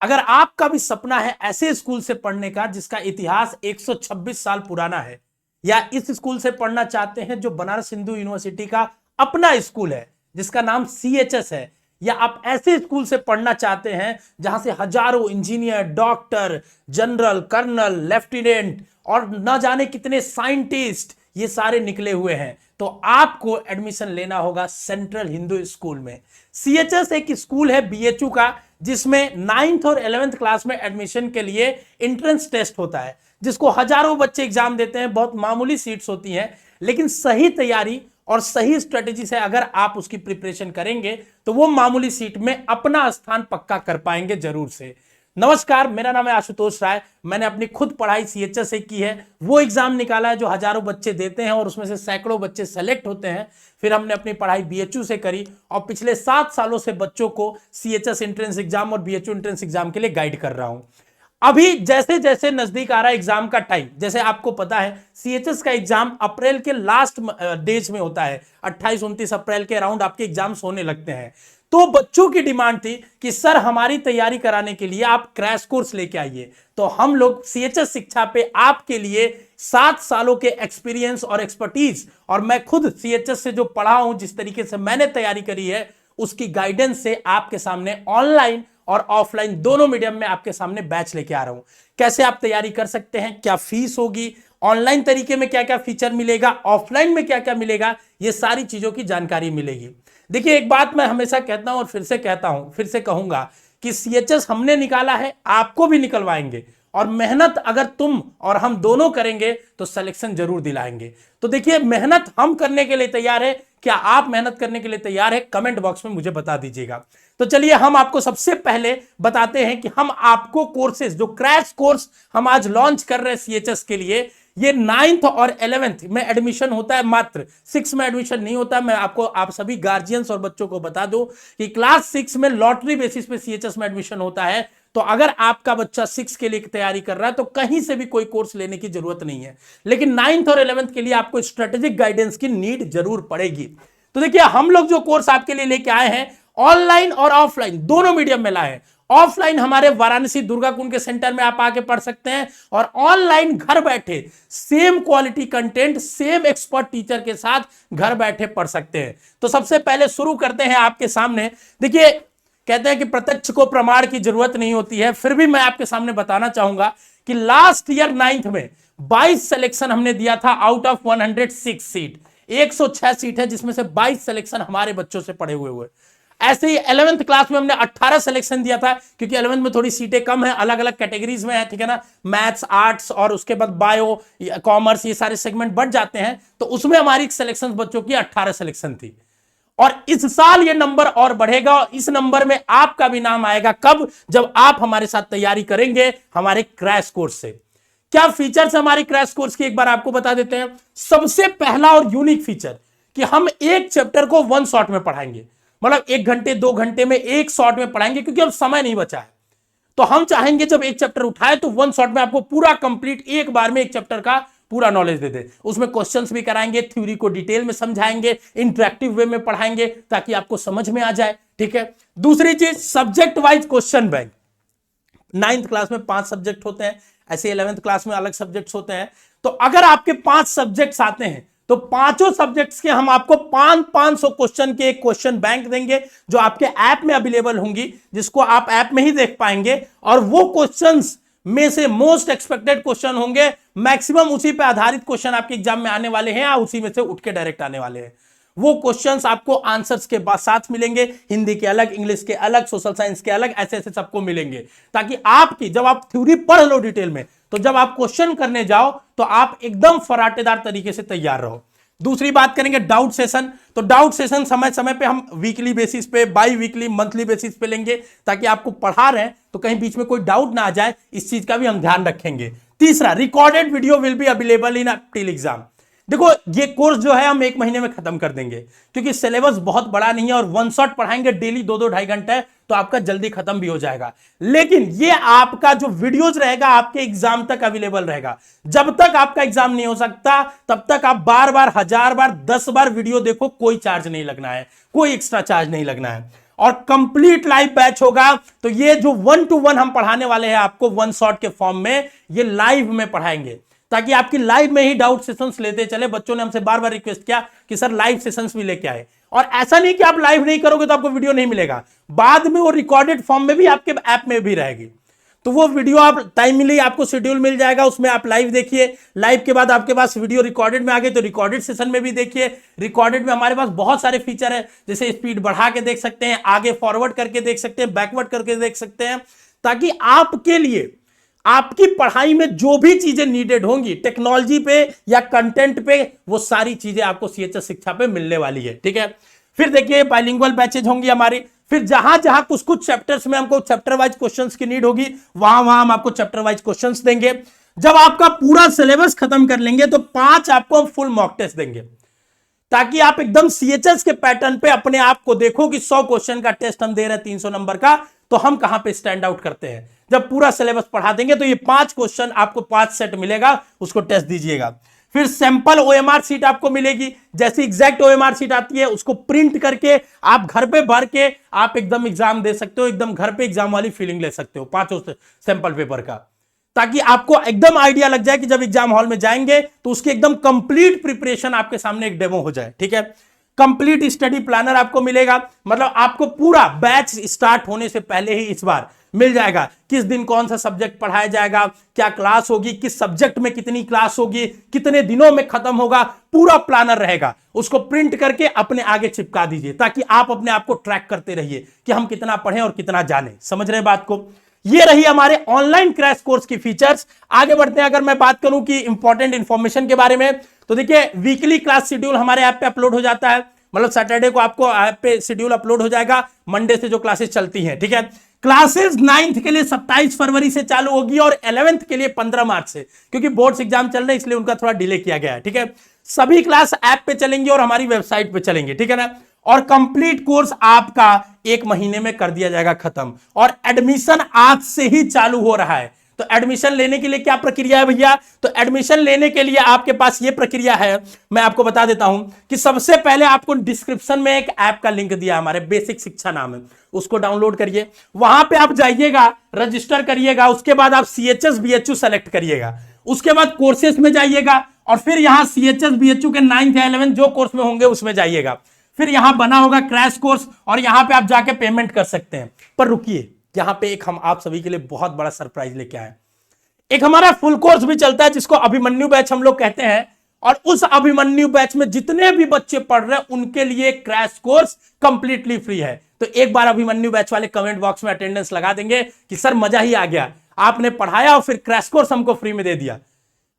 अगर आपका भी सपना है ऐसे स्कूल से पढ़ने का जिसका इतिहास 126 साल पुराना है, या इस स्कूल से पढ़ना चाहते हैं जो बनारस हिंदू यूनिवर्सिटी का अपना स्कूल है जिसका नाम CHS है, या आप ऐसे स्कूल से पढ़ना चाहते हैं जहां से हजारों engineer, doctor, general, colonel, lieutenant और न जाने कितने साइंटिस्ट ये सारे निकले हुए हैं, तो आपको एडमिशन लेना होगा सेंट्रल हिंदू स्कूल में। CHS एक स्कूल है BHU का जिसमें 9th और 11th क्लास में एडमिशन के लिए एंट्रेंस टेस्ट होता है, जिसको हजारों बच्चे एग्जाम देते हैं। बहुत मामूली सीट्स होती हैं, लेकिन सही तैयारी और सही स्ट्रेटेजी से अगर आप उसकी प्रिपरेशन करेंगे तो वो मामूली सीट में अपना स्थान पक्का कर पाएंगे जरूर से। नमस्कार, मेरा नाम है आशुतोष राय। मैंने अपनी खुद पढ़ाई CHS से की है। वो एग्जाम निकाला है जो हजारों बच्चे देते हैं और उसमें से सैकड़ों बच्चे सेलेक्ट होते हैं। फिर हमने अपनी पढ़ाई BHU से करी और पिछले 7 सालों से बच्चों को CHS एंट्रेंस एग्जाम और BHU एंट्रेंस एग्जाम के लिए गाइड कर रहा हूं। अभी जैसे जैसे नजदीक आ रहा है एग्जाम का टाइम, जैसे आपको पता है CHS का एग्जाम अप्रैल के लास्ट डेज में होता है, 28-29 अप्रैल के अराउंड आपके एग्जाम्स होने लगते हैं। तो बच्चों की डिमांड थी कि सर हमारी तैयारी कराने के लिए आप क्रैश कोर्स लेके आइए। तो हम लोग CHS शिक्षा पे आपके लिए 7 सालों के एक्सपीरियंस और एक्सपर्टीज, और मैं खुद CHS से जो पढ़ा हूं, जिस तरीके से मैंने तैयारी करी है, उसकी गाइडेंस से आपके सामने ऑनलाइन और ऑफलाइन दोनों मीडियम में आपके सामने बैच लेके आ रहा हूं। कैसे आप तैयारी कर सकते हैं, क्या फीस होगी, ऑनलाइन तरीके में क्या क्या फीचर मिलेगा, ऑफलाइन में क्या क्या मिलेगा, ये सारी चीजों की जानकारी मिलेगी। देखिए, एक बात मैं हमेशा कहता हूं और फिर से कहता हूं, फिर से कहूंगा कि CHS हमने निकाला है, आपको भी निकलवाएंगे, और मेहनत अगर तुम और हम दोनों करेंगे तो सिलेक्शन जरूर दिलाएंगे। तो देखिए, मेहनत हम करने के लिए तैयार है। क्या आप मेहनत करने के लिए तैयार है? कमेंट बॉक्स में मुझे बता दीजिएगा। तो चलिए, हम आपको सबसे पहले बताते हैं कि हम आपको कोर्सेज, जो क्रैश कोर्स हम आज लॉन्च कर रहे हैं CHS के लिए, ये 9th और 11th में एडमिशन होता है, मात्र 6 में एडमिशन नहीं होता। मैं आपको, आप सभी गार्जियंस और बच्चों को बता दूं कि क्लास 6 में लॉटरी बेसिस पे CHS में एडमिशन होता है। तो अगर आपका बच्चा 6 के लिए तैयारी कर रहा है तो कहीं से भी कोई कोर्स लेने की जरूरत नहीं है, लेकिन 9th और 11th के लिए आपको स्ट्रेटेजिक गाइडेंस की नीड जरूर पड़ेगी। तो देखिए, हम लोग जो कोर्स आपके लिए लेके आए हैं, ऑनलाइन और ऑफलाइन दोनों मीडियम में लाए हैं। ऑफलाइन हमारे वाराणसी दुर्गा कुंड के सेंटर में आप आके पढ़ सकते हैं, और ऑनलाइन घर बैठे same quality content, same expert teacher के साथ घर बैठे पढ़ सकते हैं। तो सबसे पहले शुरू करते हैं आपके सामने। देखिए, कहते हैं कि प्रत्यक्ष को प्रमाण की जरूरत नहीं होती है, फिर भी मैं आपके सामने बताना चाहूंगा कि लास्ट ईयर 9th में 22 सिलेक्शन हमने दिया था आउट ऑफ 106 सीट। 106 सीट है जिसमें से 22 सिलेक्शन हमारे बच्चों से पढ़े हुए। ऐसे ही 11th क्लास में हमने 18 सिलेक्शन दिया था, क्योंकि 11th में थोड़ी सीटें कम है, अलग अलग कैटेगरीज में है, ठीक है ना, मैथ्स, आर्ट्स और उसके बाद बायो, कॉमर्स, ये सारे सेगमेंट बढ़ जाते हैं। तो उसमें हमारी सिलेक्शन बच्चों की 18 सिलेक्शन थी। और इस साल ये नंबर और बढ़ेगा, और इस नंबर में आपका भी नाम आएगा। कब? जब आप हमारे साथ तैयारी करेंगे हमारे क्रैश कोर्स से। क्या फीचर्स हमारे क्रैश कोर्स की एक बार आपको बता देते हैं। सबसे पहला और यूनिक फीचर कि हम एक चैप्टर को 1 शॉट में पढ़ाएंगे, मतलब 1 घंटे 2 घंटे में एक शॉट में पढ़ाएंगे, क्योंकि अब समय नहीं बचा है। तो हम चाहेंगे जब एक चैप्टर उठाए तो 1 शॉट में आपको पूरा कंप्लीट एक बार में एक चैप्टर का पूरा नॉलेज दे दे। उसमें क्वेश्चंस भी कराएंगे, थ्योरी को डिटेल में समझाएंगे, इंटरेक्टिव वे में पढ़ाएंगे ताकि आपको समझ में आ जाए, ठीक है। दूसरी चीज, subject wise question bank. 9th class में 5 सब्जेक्ट होते हैं, ऐसे 11th क्लास में अलग सब्जेक्ट्स होते हैं। तो अगर आपके 5 सब्जेक्ट्स आते हैं तो पांचों सब्जेक्ट्स के हम आपको 500 क्वेश्चन के एक क्वेश्चन बैंक देंगे, जो आपके ऐप में अवेलेबल होंगी, जिसको आप ऐप में ही देख पाएंगे। और वो क्वेश्चंस में से मोस्ट एक्सपेक्टेड क्वेश्चन होंगे, मैक्सिमम उसी पे आधारित क्वेश्चन आपके एग्जाम में आने वाले हैं, या उसी में से उठ के डायरेक्ट आने वाले हैं। वो क्वेश्चंस आपको आंसर्स के साथ मिलेंगे, हिंदी के अलग, इंग्लिश के अलग, सोशल साइंस के अलग, ऐसे ऐसे सबको मिलेंगे, ताकि आपकी जब आप थ्योरी पढ़ लो डिटेल में, तो जब आप क्वेश्चन करने जाओ तो आप एकदम फराटेदार तरीके से तैयार रहो। दूसरी बात करेंगे डाउट सेशन। तो डाउट सेशन समय समय पे हम वीकली बेसिस पे, बाई वीकली, मंथली बेसिस पे लेंगे, ताकि आपको पढ़ा रहे हैं तो कहीं बीच में कोई डाउट ना आ जाए, इस चीज का भी हम ध्यान रखेंगे। तीसरा, recorded video will be available in till exam. देखो, ये कोर्स जो है हम 1 महीने में खत्म कर देंगे, क्योंकि सिलेबस बहुत बड़ा नहीं है, और 1 शॉट पढ़ाएंगे डेली 2-2 ढाई घंटे, तो आपका जल्दी खत्म भी हो जाएगा। लेकिन ये आपका जो वीडियोज रहेगा आपके एग्जाम तक अवेलेबल रहेगा। जब तक आपका एग्जाम नहीं हो सकता तब तक आप बार बार, 1000 बार, 10 बार वीडियो देखो, कोई चार्ज नहीं लगना है, कोई एक्स्ट्रा चार्ज नहीं लगना है। और कंप्लीट लाइव बैच होगा। तो ये जो 1-to-1 हम पढ़ाने वाले हैं आपको वन शॉट के फॉर्म में, ये लाइव में पढ़ाएंगे ताकि आपकी लाइव में ही डाउट सेशंस लेते चले। बच्चों ने हमसे बार बार रिक्वेस्ट किया कि सर लाइव सेशंस भी लेके आए, और ऐसा नहीं कि आप लाइव नहीं करोगे तो आपको वीडियो नहीं मिलेगा, बाद में वो रिकॉर्डेड फॉर्म में भी आपके ऐप में भी रहेगी। तो वो वीडियो आप टाइमली आपको शेड्यूल मिल जाएगा, उसमें आप लाइव देखिए। लाइव के बाद आपके पास वीडियो रिकॉर्डेड में आ गई तो रिकॉर्डेड सेशन में भी देखिए। रिकॉर्डेड में हमारे पास बहुत सारे फीचर है, जैसे स्पीड बढ़ा के देख सकते हैं, आगे फॉरवर्ड करके देख सकते हैं, बैकवर्ड करके देख सकते हैं, ताकि आपके लिए आपकी पढ़ाई में जो भी चीजें नीडेड होंगी टेक्नोलॉजी पे या कंटेंट पे, वो सारी चीजें आपको सीएचएस शिक्षा पे मिलने वाली है। ठीक है, फिर देखिए बाइलिंगुअल बैचेज होंगी हमारी। फिर जहां जहां कुछ कुछ चैप्टर्स में हमको चैप्टर वाइज क्वेश्चंस की नीड होगी, वहां वहां हम आपको चैप्टर वाइज क्वेश्चंस देंगे। जब आपका पूरा सिलेबस खत्म कर लेंगे तो 5 आपको हम फुल मॉक टेस्ट देंगे, ताकि आप एकदम सीएचएस के पैटर्न पे अपने आप को देखो कि 100 क्वेश्चन का टेस्ट हम दे रहे हैं 300 नंबर का, तो हम कहां पे स्टैंड आउट करते हैं। जब पूरा सिलेबस पढ़ा देंगे तो ये 5 क्वेश्चन आपको 5 सेट मिलेगा, उसको टेस्ट दीजिएगा। फिर सैंपल ओएमआर सीट आपको मिलेगी, जैसी एग्जैक्ट ओएमआर सीट आती है उसको प्रिंट करके आप घर पे भर के आप एकदम एग्जाम दे सकते हो, एकदम घर पे एग्जाम वाली फीलिंग ले सकते हो 5 सैंपल पेपर का, ताकि आपको एकदम आइडिया लग जाए कि जब एग्जाम हॉल में जाएंगे तो उसकी एकदम कंप्लीट प्रिपरेशन आपके सामने एक डेमो हो जाए। ठीक है, कंप्लीट स्टडी प्लानर आपको मिलेगा, मतलब आपको पूरा बैच स्टार्ट होने से पहले ही इस बार मिल जाएगा, किस दिन कौन सा सब्जेक्ट पढ़ाया जाएगा, क्या क्लास होगी, किस सब्जेक्ट में कितनी क्लास होगी, कितने दिनों में खत्म होगा, पूरा प्लानर रहेगा। उसको प्रिंट करके अपने आगे चिपका दीजिए, ताकि आप अपने आप को ट्रैक करते रहिए कि हम कितना पढ़ें और कितना जाने। समझ रहे हैं बात को? ये रही हमारे ऑनलाइन क्रैश कोर्स की फीचर्स। आगे बढ़ते हैं, अगर मैं बात करूं कि इंपॉर्टेंट इंफॉर्मेशन के बारे में, तो देखिए वीकली क्लास शेड्यूल हमारे ऐप पे अपलोड हो जाता है, मतलब सैटरडे को आपको ऐप पे शेड्यूल अपलोड हो जाएगा, मंडे से जो क्लासेस चलती हैं। ठीक है, क्लासेस 9th के लिए 27 फरवरी से चालू होगी और 11th के लिए 15 मार्च से, क्योंकि बोर्ड्स एग्जाम चल रहे हैं इसलिए उनका थोड़ा डिले किया गया है। ठीक है, सभी क्लास ऐप पे चलेंगे और हमारी वेबसाइट पे चलेंगे। ठीक है ना, और कंप्लीट कोर्स आपका 1 महीने में कर दिया जाएगा खत्म, और एडमिशन आज से ही चालू हो रहा है। तो एडमिशन लेने के लिए क्या प्रक्रिया है भैया? तो एडमिशन लेने के लिए आपके पास ये प्रक्रिया है, मैं आपको बता देता हूं कि सबसे पहले आपको डिस्क्रिप्शन में एक ऐप का लिंक दिया, हमारे बेसिक शिक्षा नाम है, उसको डाउनलोड करिए। वहां पे आप जाइएगा, रजिस्टर करिएगा, उसके बाद आप सीएचएस बीएचयू सेलेक्ट करिएगा, उसके बाद कोर्सेस में जाइएगा और फिर यहां सीएचएस बीएचयू के 9th या 11th जो कोर्स में होंगे उसमें जाइएगा। फिर यहां बना होगा क्रैश कोर्स और यहां पे आप जाके पेमेंट कर सकते हैं। पर रुकिए, यहां पे एक हम आप सभी के लिए बहुत बड़ा सरप्राइज लेके आए। एक हमारा फुल कोर्स भी चलता है जिसको अभिमन्यु बैच हम लोग कहते हैं, और उस अभिमन्यु बैच में जितने भी बच्चे पढ़ रहे हैं उनके लिए क्रैश कोर्स कंप्लीटली फ्री है। तो एक बार अभिमन्यु बैच वाले कमेंट बॉक्स में अटेंडेंस लगा देंगे कि सर मजा ही आ गया, आपने पढ़ाया और फिर क्रैश कोर्स हमको फ्री में दे दिया।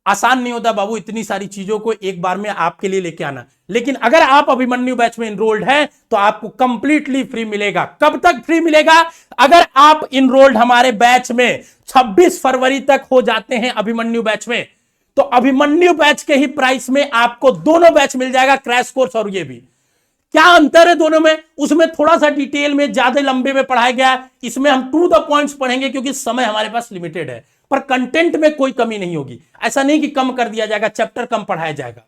आसान नहीं होता बाबू इतनी सारी चीजों को एक बार में आपके लिए लेके आना, लेकिन अगर आप अभिमन्यु बैच में इनरोल्ड हैं तो आपको कंप्लीटली फ्री मिलेगा। कब तक फ्री मिलेगा? अगर आप इनरोल्ड हमारे बैच में 26 फरवरी तक हो जाते हैं अभिमन्यु बैच में, तो अभिमन्यु बैच के ही प्राइस में आपको दोनों बैच मिल जाएगा, क्रैश कोर्स और ये भी। क्या अंतर है दोनों में? उसमें थोड़ा सा डिटेल में ज्यादा लंबे में पढ़ाया गया, इसमें हम टू द पॉइंट्स पढ़ेंगे क्योंकि समय हमारे पास लिमिटेड है, पर कंटेंट में कोई कमी नहीं होगी। ऐसा नहीं कि कम कर दिया जाएगा, चैप्टर कम पढ़ाया जाएगा।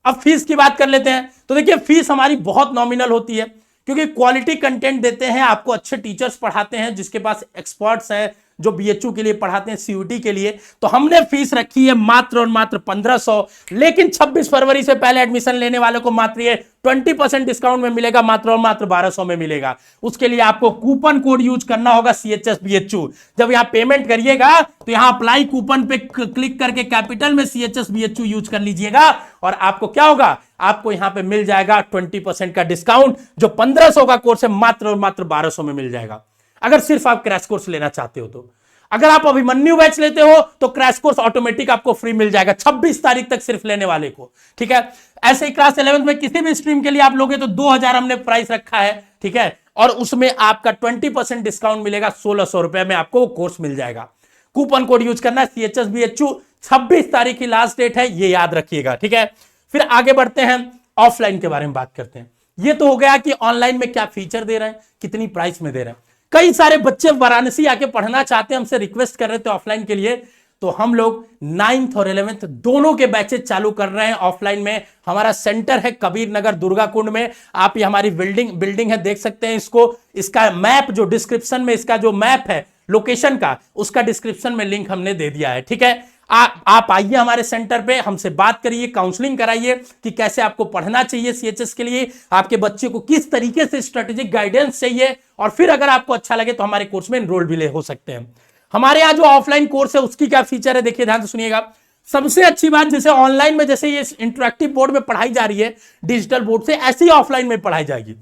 अब फीस की बात कर लेते हैं, तो देखिए फीस हमारी बहुत नॉमिनल होती है, क्योंकि क्वालिटी कंटेंट देते हैं, आपको अच्छे टीचर्स पढ़ाते हैं जिसके पास एक्सपर्ट्स हैं, जो बीएचयू के लिए पढ़ाते हैं, सीयूटी के लिए। तो हमने फीस रखी है मात्र और मात्र 1500, लेकिन 26 फरवरी से पहले एडमिशन लेने वाले को मात्र ये 20% डिस्काउंट में मिलेगा, मात्र और मात्र 1200 में मिलेगा। उसके लिए आपको कूपन कोड यूज करना होगा CHS BHU। जब यहां पेमेंट करिएगा तो यहां अप्लाई कूपन पे क्लिक करके कैपिटल में CHS BHU यूज कर लीजिएगा, और आपको क्या होगा, आपको यहां पे मिल जाएगा 20% का डिस्काउंट। जो 1500 का कोर्स है मात्र और मात्र 1200 में मिल जाएगा, अगर सिर्फ आप क्रैश कोर्स लेना चाहते हो। तो अगर आप अभिमन्यु बैच लेते हो तो क्रैश कोर्स ऑटोमेटिक आपको फ्री मिल जाएगा 26 तारीख तक सिर्फ लेने वाले को। ठीक है, ऐसे ही क्लास 11th में किसी भी स्ट्रीम के लिए आप लोगे तो 2000 हमने प्राइस रखा है। ठीक है, और उसमें आपका 20% डिस्काउंट मिलेगा, 1600 रुपए में आपको वो कोर्स मिल जाएगा। कूपन कोड यूज करना है CHS BHU, 26 तारीख की लास्ट डेट है, ये याद रखिएगा। ठीक है, फिर आगे बढ़ते हैं, ऑफलाइन के बारे में बात करते हैं। ये तो हो गया कि ऑनलाइन में क्या फीचर दे रहे हैं, कितनी प्राइस में दे रहे हैं। कई सारे बच्चे वाराणसी आके पढ़ना चाहते हैं, हमसे रिक्वेस्ट कर रहे थे ऑफलाइन के लिए, तो हम लोग 9th और 11th दोनों के बैचेज चालू कर रहे हैं ऑफलाइन में। हमारा सेंटर है कबीर नगर दुर्गा कुंड में। आप ये हमारी बिल्डिंग है, देख सकते हैं इसको। इसका मैप जो डिस्क्रिप्शन में, इसका जो मैप है लोकेशन का, उसका डिस्क्रिप्शन में लिंक हमने दे दिया है, ठीक है। आप आइए हमारे सेंटर पे, हमसे बात करिए, काउंसलिंग कराइए कि कैसे आपको पढ़ना चाहिए सीएचएस के लिए, आपके बच्चे को किस तरीके से स्ट्रेटेजिक गाइडेंस चाहिए, और फिर अगर आपको अच्छा लगे तो हमारे कोर्स में एनरोल भी हो सकते हैं। हमारे यहाँ जो ऑफलाइन कोर्स है उसकी क्या फीचर है, देखिए ध्यान से सुनिएगा। सबसे अच्छी बात, जैसे ऑनलाइन में जैसे ये इंटरेक्टिव बोर्ड में पढ़ाई जा रही है डिजिटल बोर्ड से, ऐसी ऑफलाइन में पढ़ाई जाएगी।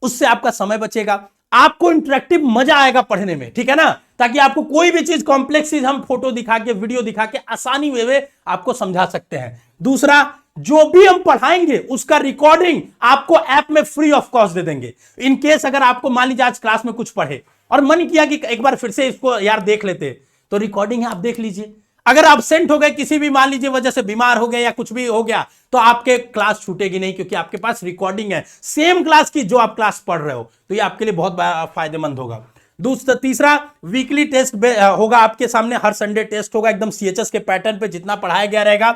उससे आपका समय बचेगा, आपको इंटरेक्टिव मजा आएगा पढ़ने में, ठीक है ना, ताकि आपको कोई भी चीज कॉम्प्लेक्स चीज हम फोटो दिखा के, वीडियो दिखा के आसानी वे आपको समझा सकते हैं। दूसरा, जो भी हम पढ़ाएंगे उसका रिकॉर्डिंग आपको ऐप में फ्री ऑफ कॉस्ट दे देंगे। इन केस अगर आपको मान लीजिए आज क्लास में कुछ पढ़े और मन किया कि एक बार फिर से इसको यार देख लेते, तो रिकॉर्डिंग है, आप देख लीजिए। अगर एब्सेंट हो गए किसी भी मान लीजिए वजह से, बीमार हो गए या कुछ भी हो गया, तो आपके क्लास छूटेगी नहीं, क्योंकि आपके पास रिकॉर्डिंग है सेम क्लास की जो आप क्लास पढ़ रहे हो। तो ये आपके लिए बहुत फायदेमंद होगा। तीसरा, वीकली टेस्ट होगा आपके सामने, हर संडे टेस्ट होगा, एकदम सीएचएस के पैटर्न पे जितना पढ़ाया गया रहेगा।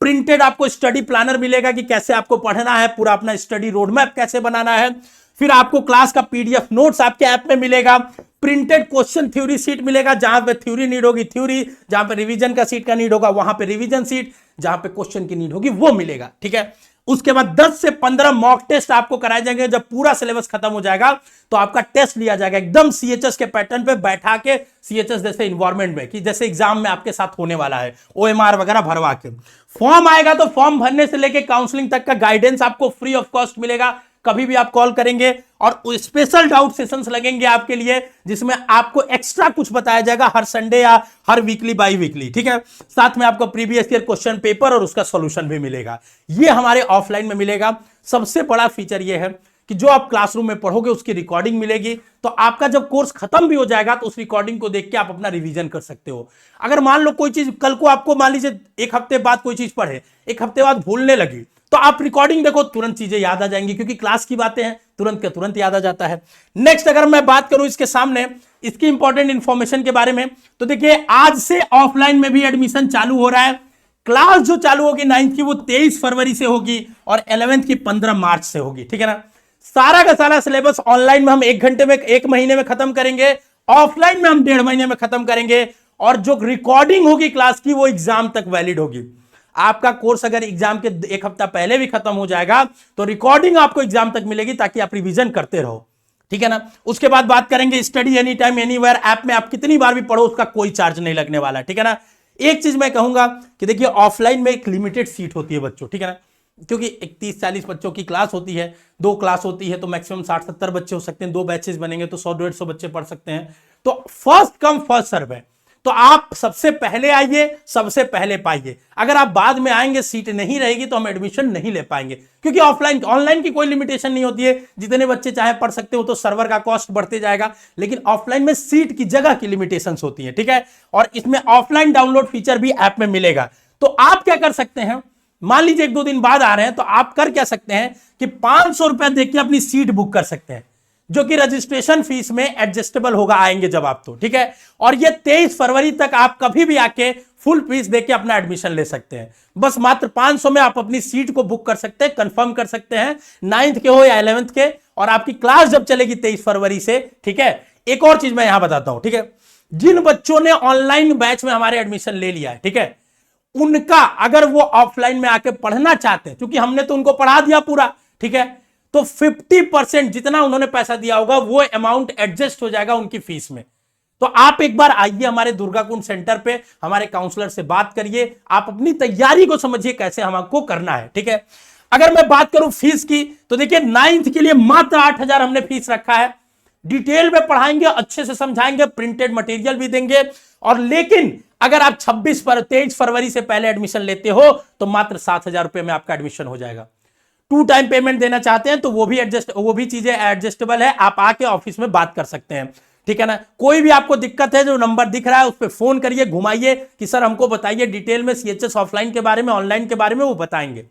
प्रिंटेड आपको स्टडी प्लानर मिलेगा कि कैसे आपको पढ़ना है, पूरा अपना स्टडी रोड मैप कैसे बनाना है। फिर आपको क्लास का पीडीएफ नोट्स आपके ऐप में मिलेगा। प्रिंटेड क्वेश्चन थ्योरी सीट मिलेगा, जहां पे थ्योरी नीड होगी थ्योरी, जहां पे रिवीजन का सीट का नीड होगा वहां पे रिवीजन सीट, जहां पे क्वेश्चन की नीड होगी वो मिलेगा, ठीक है। उसके बाद 10 से 15 मॉक टेस्ट आपको कराए जाएंगे। जब पूरा सिलेबस खत्म हो जाएगा तो आपका टेस्ट लिया जाएगा एकदम सीएचएस के पैटर्न पे बैठा के, सीएचएस जैसे इन्वायरमेंट में, कि जैसे एग्जाम में आपके साथ होने वाला है, ओएमआर वगैरह भरवा के। फॉर्म आएगा तो फॉर्म भरने से लेके काउंसलिंग तक का गाइडेंस आपको फ्री ऑफ कॉस्ट मिलेगा। कभी भी आप कॉल करेंगे, और स्पेशल डाउट सेशंस लगेंगे आपके लिए, जिसमें आपको एक्स्ट्रा कुछ बताया जाएगा हर संडे या हर वीकली बाई वीकली, ठीक है। साथ में आपको प्रीवियस ईयर क्वेश्चन पेपर और उसका सॉल्यूशन भी मिलेगा। ये हमारे ऑफलाइन में मिलेगा। सबसे बड़ा फीचर ये है कि जो आप क्लासरूम में पढ़ोगे उसकी रिकॉर्डिंग मिलेगी, तो आपका जब कोर्स खत्म भी हो जाएगा तो उस रिकॉर्डिंग को देख के आप अपना रिवीजन कर सकते हो। अगर मान लो कोई चीज कल को आपको मान लीजिए एक हफ्ते बाद कोई चीज पढ़े, एक हफ्ते बाद भूलने लगी, तो आप रिकॉर्डिंग देखो, तुरंत चीजें याद आ जाएंगी, क्योंकि क्लास की बातें हैं, तुरंत के तुरंत याद आ जाता है। नेक्स्ट, अगर मैं बात करूं इसके सामने इसकी इंपॉर्टेंट इंफॉर्मेशन के बारे में, तो देखिए आज से ऑफलाइन में भी एडमिशन चालू हो रहा है। क्लास जो चालू होगी 9th की वो 23 फरवरी से होगी और 11th की 15 मार्च से होगी, ठीक है ना। सारा का सारा सिलेबस ऑनलाइन में हम 1 घंटे में, 1 महीने में खत्म करेंगे, ऑफलाइन में हम 1.5 महीने में खत्म करेंगे, और जो रिकॉर्डिंग होगी क्लास की वो एग्जाम तक वैलिड होगी। आपका कोर्स अगर एग्जाम के 1 हफ्ता पहले भी खत्म हो जाएगा तो रिकॉर्डिंग आपको एग्जाम तक मिलेगी, ताकि आप रिवीजन करते रहो, ठीक है ना। उसके बाद बात करेंगे study any time anywhere app में आप कितनी बार भी पढ़ो उसका कोई चार्ज नहीं लगने वाला, ठीक है ना। एक चीज मैं कहूंगा कि देखिए ऑफलाइन में एक लिमिटेड सीट होती है बच्चों, ठीक है ना, क्योंकि 31-40 बच्चों की क्लास होती है, 2 क्लास होती है, तो मैक्सिमम 60-70 बच्चे हो सकते हैं, 2 बैचेस बनेंगे तो 100-150 बच्चे पढ़ सकते हैं। तो फर्स्ट कम फर्स्ट सर्व है, तो आप सबसे पहले आइए, सबसे पहले पाइए। अगर आप बाद में आएंगे, सीट नहीं रहेगी तो हम एडमिशन नहीं ले पाएंगे, क्योंकि ऑनलाइन की कोई लिमिटेशन नहीं होती है, जितने बच्चे चाहे पढ़ सकते हो, तो सर्वर का कॉस्ट बढ़ते जाएगा। लेकिन ऑफलाइन में सीट की जगह की लिमिटेशंस होती है, ठीक है। और इसमें ऑफलाइन डाउनलोड फीचर भी ऐप में मिलेगा। तो आप क्या कर सकते हैं, मान लीजिए 1-2 दिन बाद आ रहे हैं, तो आप कर क्या सकते हैं कि 500 रुपए देके अपनी सीट बुक कर सकते हैं, जो कि रजिस्ट्रेशन फीस में एडजस्टेबल होगा, आएंगे जब आप, तो ठीक है। और ये 23 फरवरी तक आप कभी भी आके फुल फीस देके अपना एडमिशन ले सकते हैं। बस मात्र 500 में आप अपनी सीट को बुक कर सकते हैं, कंफर्म कर सकते हैं, 9th के हो या 11th के, और आपकी क्लास जब चलेगी 23 फरवरी से, ठीक है। एक और चीज मैं यहां बताता हूं, ठीक है। जिन बच्चों ने ऑनलाइन बैच में हमारे एडमिशन ले लिया है, ठीक है, उनका अगर वो ऑफलाइन में आके पढ़ना चाहते हैं, क्योंकि हमने तो उनको पढ़ा दिया पूरा, ठीक है, तो 50% जितना उन्होंने पैसा दिया होगा वो अमाउंट एडजस्ट हो जाएगा उनकी फीस में। तो आप एक बार आइए हमारे दुर्गा कुंड सेंटर पे, हमारे काउंसलर से बात करिए, आप अपनी तैयारी को समझिए कैसे हमको करना है, ठीक है। अगर मैं बात करूं फीस की, तो देखिए 9th के लिए मात्र 8,000 हमने फीस रखा है। डिटेल में पढ़ाएंगे, अच्छे से समझाएंगे, प्रिंटेड मटेरियल भी देंगे। और लेकिन अगर आप 23 फरवरी से पहले एडमिशन लेते हो तो मात्र 7,000 रुपए में आपका एडमिशन हो जाएगा। 2 टाइम पेमेंट देना चाहते हैं तो वो भी चीजें एडजस्टेबल है, आप आके ऑफिस में बात कर सकते हैं, ठीक है ना। कोई भी आपको दिक्कत है, जो नंबर दिख रहा है उस पर फोन करिए, घुमाइए कि सर हमको बताइए डिटेल में सीएचएस ऑफलाइन के बारे में, ऑनलाइन के बारे में, वो बताएंगे,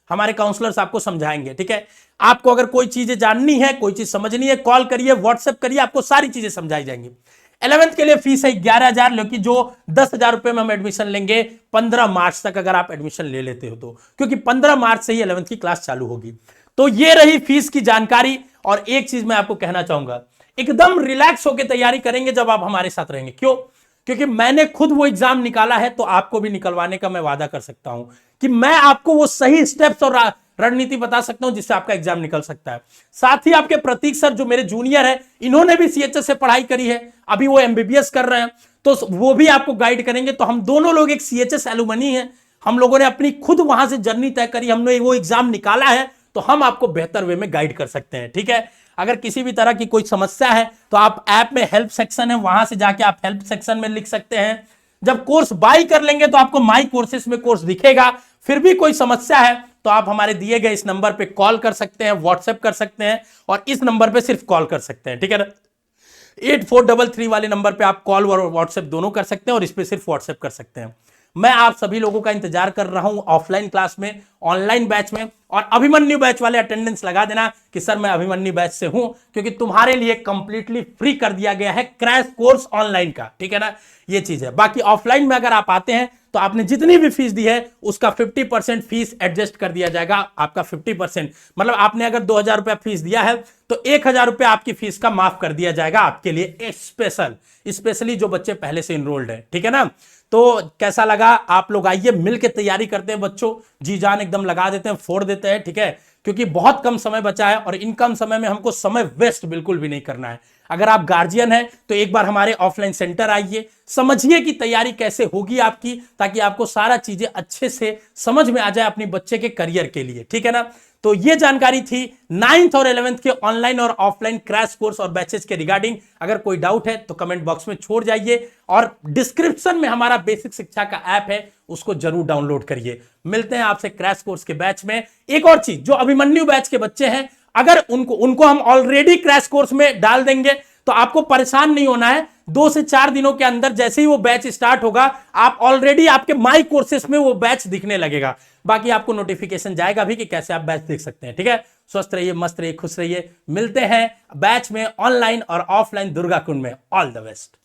हमारे काउंसलर्स आपको समझाएंगे, ठीक है। आपको अगर कोई चीजें जाननी है, कोई चीज समझनी है, कॉल करिए, व्हाट्सएप करिए, आपको सारी चीजें समझाई जाएंगी। 11वीं के लिए फीस है 11,000, लेकिन जो 10,000 रुपए में हम एडमिशन लेंगे 15 मार्च तक, अगर आप एडमिशन ले लेते हो तो, क्योंकि 15 मार्च से ही 11वीं की क्लास चालू होगी। तो ये रही फीस की जानकारी। और एक चीज मैं आपको कहना चाहूंगा, एकदम रिलैक्स होकर तैयारी करेंगे जब आप हमारे साथ रहेंगे। क्यों? क्योंकि मैंने खुद वो एग्जाम निकाला है, तो आपको भी निकलवाने का मैं वादा कर सकता हूं कि मैं आपको वो सही स्टेप्स और रणनीति बता सकता हूं जिससे आपका एग्जाम निकल सकता है। साथ ही आपके प्रतीक सर जो मेरे जूनियर है, इन्होंने भी सीएचएस से पढ़ाई करी है, अभी वो एमबीबीएस कर रहे हैं, तो वो भी आपको गाइड करेंगे। तो हम दोनों लोग एक सीएचएस एलुमनी है, हम लोगों ने अपनी खुद वहां से जर्नी तय करी, हमने वो एग्जाम निकाला है, तो हम आपको बेहतर वे में गाइड कर सकते हैं। ठीक है, अगर किसी भी तरह की कोई समस्या है तो आप ऐप में हेल्प सेक्शन है, वहां से जाके आप हेल्प सेक्शन में लिख सकते हैं। जब कोर्स बाय कर लेंगे तो आपको माई कोर्सेस में कोर्स दिखेगा। फिर भी कोई समस्या है तो आप हमारे दिए गए इस नंबर पे कॉल कर सकते हैं, व्हाट्सएप कर सकते हैं, और इस नंबर पे सिर्फ कॉल कर सकते हैं। ठीक है ना, 8433 वाले नंबर पे आप कॉल और व्हाट्सएप दोनों कर सकते हैं, और इस पे सिर्फ व्हाट्सएप कर सकते हैं। मैं आप सभी लोगों का इंतजार कर रहा हूं ऑफलाइन क्लास में, ऑनलाइन बैच में, और अभिमन्यु बैच वाले अटेंडेंस लगा देना कि सर मैं अभिमन्यु बैच से हूं, क्योंकि तुम्हारे लिए कंप्लीटली फ्री कर दिया गया है क्रैश कोर्स ऑनलाइन का। ठीक है ना, ये चीज है। बाकी ऑफलाइन में अगर आप आते हैं तो आपने जितनी भी फीस दी है उसका 50% फीस एडजस्ट कर दिया जाएगा। आपका 50%, मतलब आपने अगर 2,000 रुपया फीस दिया है तो 1,000 रुपया आपकी फीस का माफ कर दिया जाएगा आपके लिए स्पेशली जो बच्चे पहले से इनरोल्ड है। ठीक है ना, तो कैसा लगा? आप लोग आइए, मिलकर तैयारी करते हैं बच्चों, जी जान एकदम लगा देते हैं, फोड़ देते हैं। ठीक है, क्योंकि बहुत कम समय बचा है, और इन कम समय में हमको समय वेस्ट बिल्कुल भी नहीं करना है। अगर आप गार्जियन हैं तो एक बार हमारे ऑफलाइन सेंटर आइए, समझिए कि तैयारी कैसे होगी आपकी, ताकि आपको सारा चीजें अच्छे से समझ में आ जाए अपने बच्चे के करियर के लिए। ठीक है ना, तो ये जानकारी थी 9th और 11th के ऑनलाइन और ऑफलाइन क्रैश कोर्स और बैचेस के रिगार्डिंग। अगर कोई डाउट है तो कमेंट बॉक्स में छोड़ जाइए, और डिस्क्रिप्शन में हमारा बेसिक शिक्षा का ऐप है, उसको जरूर डाउनलोड करिए। मिलते हैं आपसे क्रैश कोर्स के बैच में। एक और चीज, जो अभिमन्यु बैच के बच्चे हैं, अगर उनको हम ऑलरेडी क्रैश कोर्स में डाल देंगे तो आपको परेशान नहीं होना है। 2 से 4 दिनों के अंदर जैसे ही वो बैच स्टार्ट होगा, आप ऑलरेडी आपके माई कोर्सेस में वो बैच दिखने लगेगा। बाकी आपको नोटिफिकेशन जाएगा भी कि कैसे आप बैच देख सकते हैं। ठीक है, स्वस्थ रहिए, मस्त रहिए, खुश रहिए। मिलते हैं बैच में ऑनलाइन और ऑफलाइन दुर्गा कुंड में। All the best.